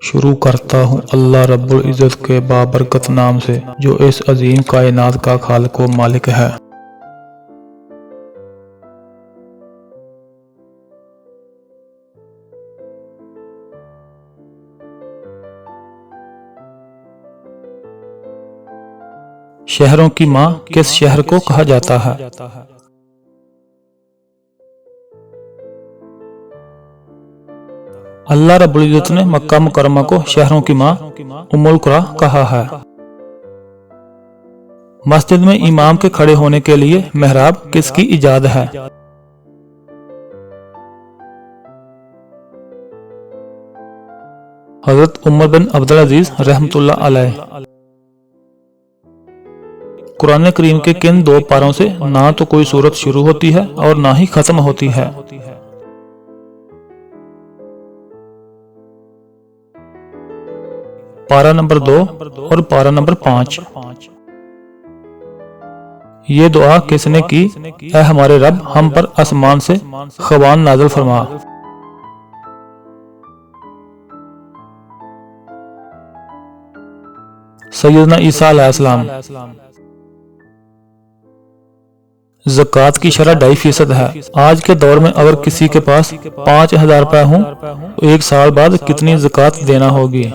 शुरू करता हूँ अल्लाह रब्बुल इज़्ज़त के बाबरकत नाम से, जो इस अजीम कायनात का खालिक व मालिक है। शहरों की माँ किस शहर को कहा जाता है? अल्लाह रब्बुल इज़्ज़त ने मक्का मुकर्रमा को शहरों की माँ उम्मुल कुरा कहा है। मस्जिद में इमाम के खड़े होने के लिए मेहराब किसकी इजाद है? हजरत उमर बिन अब्दुल अजीज रहमतुल्लाह अलैह। कुरान करीम के किन दो पारों से ना तो कोई सूरत शुरू होती है और ना ही खत्म होती है? पारा नंबर 2 और पारा नंबर 5। ये दुआ किसने की? ऐ हमारे रब, हम पर आसमान से ख़वान नाज़िल फरमा। सैयदना ईसा अलैहिस्सलाम। ज़कात की शरह 2.5% है। आज के दौर में अगर किसी के पास 5,000 रुपए हों तो एक साल बाद कितनी ज़कात देना होगी?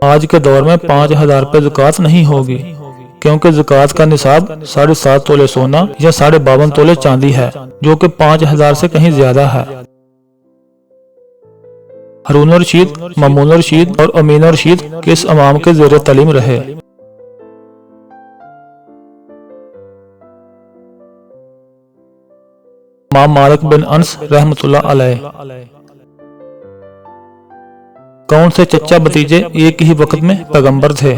आज के दौर में 5,000 रुपए ज़कात नहीं होगी, क्योंकि ज़कात का निसाब 7.5 तोले सोना या 52.5 तोले चांदी है, जो कि 5,000 से कहीं ज्यादा है। हारून रशीद, मामून रशीद और अमीन रशीद किस इमाम के ज़ेरे तालीम रहे? इमाम मालिक बिन अनस रहमतुल्लाह अलैह। कौन से चचा भतीजे एक ही वक्त में पैगंबर थे?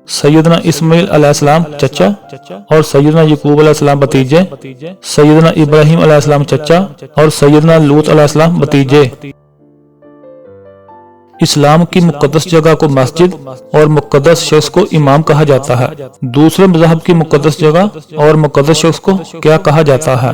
सैयदना इस्माइल अलैहिस्सलाम चचा और सैयदना यकूब अलैहिस्सलाम भतीजे, सैयदना इब्राहिम अलैहिस्सलाम चचा और सैयदना लूत अलैहिस्सलाम भतीजे। इस्लाम की मुक़द्दस जगह को मस्जिद और मुक़द्दस शख्स को इमाम कहा जाता है। दूसरे मज़हब की मुक़द्दस जगह और मुक़द्दस शख्स को क्या कहा जाता है?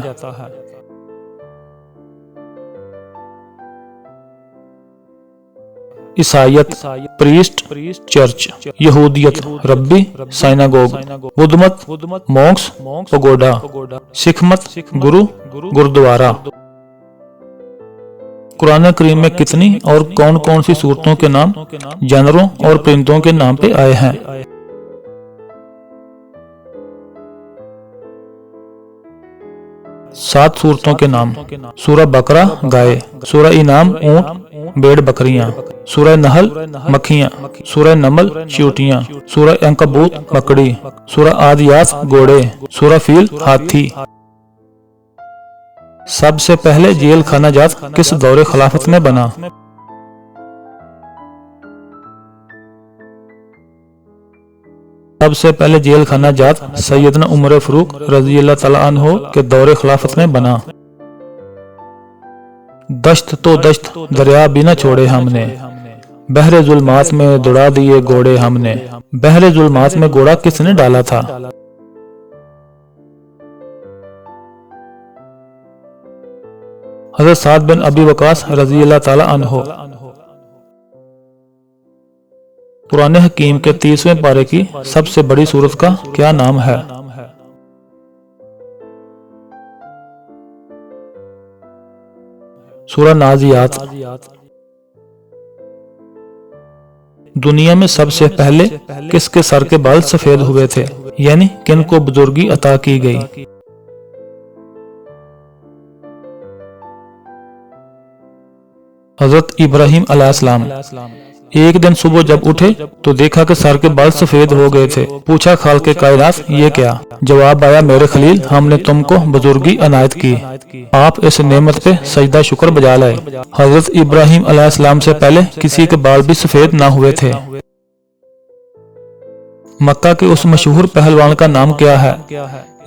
ईसाइयत प्रीस्ट चर्च, यहूदियत रब्बी साइनागोग, बुद्धमत मॉन्क्स पगोडा, सिखमत गुरु गुरुद्वारा। कुरान करीम में कितनी और कौन कौन सी सूरतों के नाम जानवरों और परिंदों के नाम पे आए हैं? 7 सूरतों के नाम। सूरह बकरा गाय, सूरह इनाम ऊंट भेड़ बकरियां, सूरह नहल मक्खियां, सूरह नमल चींटियां, सूरह अंकबूत मकड़ी, सूरह आदियात घोड़े, सूरह फील हाथी। सबसे पहले जेल खाना जात किस दौरे खिलाफत में बना? सबसे पहले जेल खाना जात सैयदना उमर फारूक रज़ी अल्लाह तआला अन्हो के दौरे खिलाफत में बना। दश्त तो दश्त दरिया भी न छोड़े हमने, बहरे जुल्मात में दौड़ा दिए घोड़े हमने। बहरे जुल्मात में घोड़ा किसने डाला था? हज़रत साद बिन अबी वकास रज़ी अल्लाह तआला अन्हो। कुरान हकीम के 30वें पारे की सबसे बड़ी सूरत का क्या नाम है? सूरह नाज़ियात। दुनिया में सबसे पहले किसके सर के बाल सफेद हुए थे, यानी किन को बुजुर्गी अता की गई? हजरत इब्राहिम अलैहिस्सलाम। एक दिन सुबह जब उठे तो देखा कि सर के बाल सफेद हो गए थे। पूछा खाल के कायनात ये क्या? जवाब आया, मेरे खलील, हमने तुमको बुजुर्गी अनायत की, आप इस नेमत पे सजदा शुक्र बजा लाए। हजरत इब्राहिम अलैहिस्सलाम से पहले किसी के बाल भी सफेद ना हुए थे। मक्का के उस मशहूर पहलवान का नाम क्या है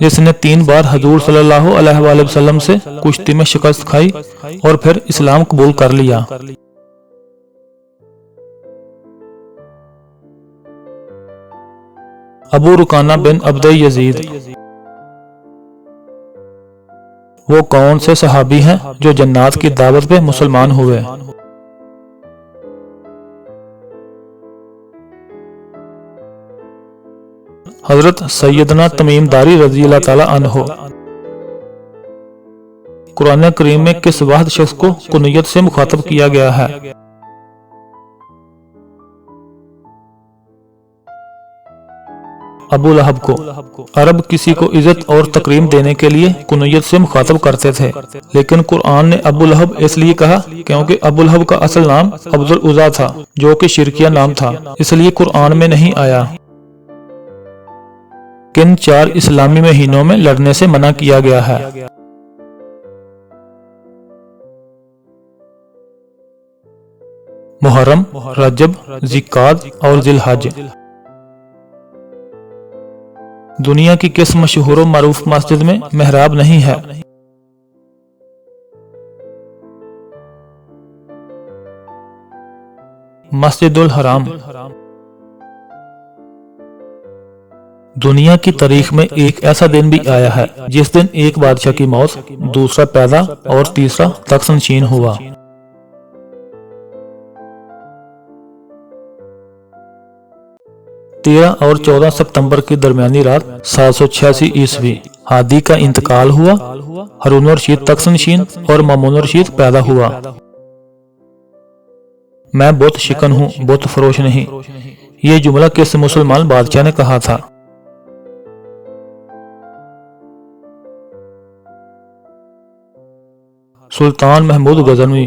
जिसने 3 बार हजूर सल्लल्लाहु अलैहि वसल्लम से कुश्ती में शिकस्त खाई और फिर इस्लाम कबूल कर लिया? अबू रुकाना बिन अब्द यजीद। वो कौन से सहाबी हैं जो जन्नात की दावत पे मुसलमान हुए? हजरत सैयदना तमीम दारी रजी अल्लाह ताला अन्हो। कुरान करीम में किस वाहिद शख्स को कुनियत से मुखातब किया गया है? अबू लहब को। अरब किसी को इज्जत और तकरीम देने के लिए कुनियत से मुखातब करते थे, लेकिन कुरान ने अबू लहब इसलिए कहा क्योंकि अबू लहब का असल नाम अब्दुल उज़ा था, जो कि शिरकिया नाम था, इसलिए कुरान में नहीं आया। किन 4 इस्लामी महीनों में लड़ने से मना किया गया है? मुहर्रम, रजब, जिकाद और जिलहज। दुनिया की किस मशहूर व मारूफ मस्जिद में मेहराब नहीं है? मस्जिदुल हराम। दुनिया की तारीख में एक ऐसा दिन भी आया है जिस दिन एक बादशाह की मौत, दूसरा पैदा और तीसरा तख्तनशीन हुआ। 13 और 14 सितंबर की दरमियानी रात 786 ईस्वी हादी का इंतकाल हुआ। हारून रशीद तख्तनशीन और मामून रशीद पैदा हुआ। मैं बुत शिकन हूँ, बुत फरोश नहीं। ये जुमला किस मुसलमान बादशाह ने कहा था? सुल्तान महमूद गजनवी।